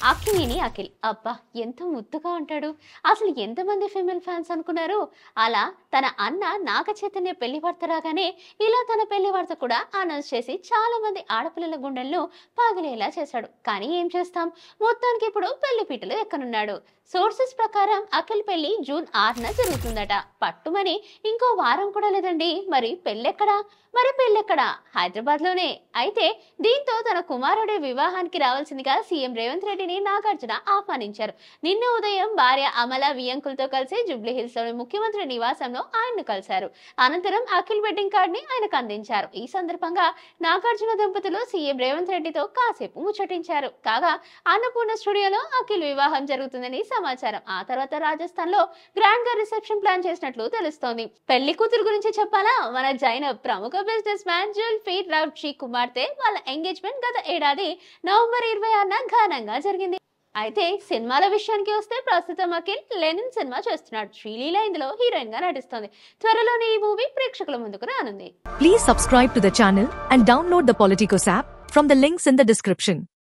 అక్కినేని అఖిల్ అబ్బా ఎంత ముద్దుగా ఉంటాడు. అసలు ఎంతమంది ఫీమేల్ ఫ్యాన్స్ అనుకున్నారు. అలా తన అన్న నాగ చైతన్య పెళ్లి వార్త రాగానే ఇలా తన పెళ్లి వార్త కూడా అనౌన్స్ చేసి చాలా మంది ఆడపిల్లల గుండెలను పగిలేలా చేశాడు. కానీ ఏం చేస్తాం, మొత్తానికి ఇప్పుడు పెళ్లి పీటలు ఎక్కనున్నాడు. సోర్సెస్ ప్రకారం అఖిల్ పెళ్లి జూన్ 6న జరుగుతుందట. పట్టుమని ఇంకో వారం కూడా లేదండి. మరి పెళ్ళెక్కడా? హైదరాబాద్ లోనే. అయితే దీంతో తన కుమారుడి వివాహానికి రావాల్సిందిగా సీఎం రేవంత్ రెడ్డిని నాగార్జున ఆహ్వానించారు. నిన్న ఉదయం భార్య అమల వియంకులతో కలిసి జూబ్లీహిల్స్ లోని ముఖ్యమంత్రి నివాసంలో ఆయన్ను కలిశారు. అనంతరం అఖిల్ వెడ్డింగ్ కార్డ్ ని ఆయనకు అందించారు. ఈ సందర్భంగా నాగార్జున దంపతులు సీఎం రేవంత్ రెడ్డితో కాసేపు ముచ్చటించారు. కాగా అన్నపూర్ణ స్టూడియోలో అఖిల్ వివాహం జరుగుతుందని సమాచారం. ఆ తర్వాత రాజస్థాన్ లో గ్రాండ్ గా రిసెప్షన్ ప్లాన్ చేసినట్లు తెలుస్తోంది. పెళ్లి కూతురు గురించి చెప్పాలా, మన జైనబ్ ప్రముఖ బిజినెస్ మ్యాన్ జుల్ఫీ రావ్జీ కుమార్తె. వాళ్ళ ఎంగేజ్మెంట్ గత ఏడాది నవంబర్ 26న ఘనంగా జరిగింది. అయితే సినిమాల విషయానికి వస్తే ప్రస్తుతం అఖిల్ లెనిన్ సినిమా చేస్తున్నాడు. శ్రీలీల ఇందులో హీరోయిన్ గా నటిస్తోంది. త్వరలోనే ఈ మూవీ ప్రేక్షకుల ముందుకు రానుంది. Please subscribe to the channel and download the Politicos app from the links in the description.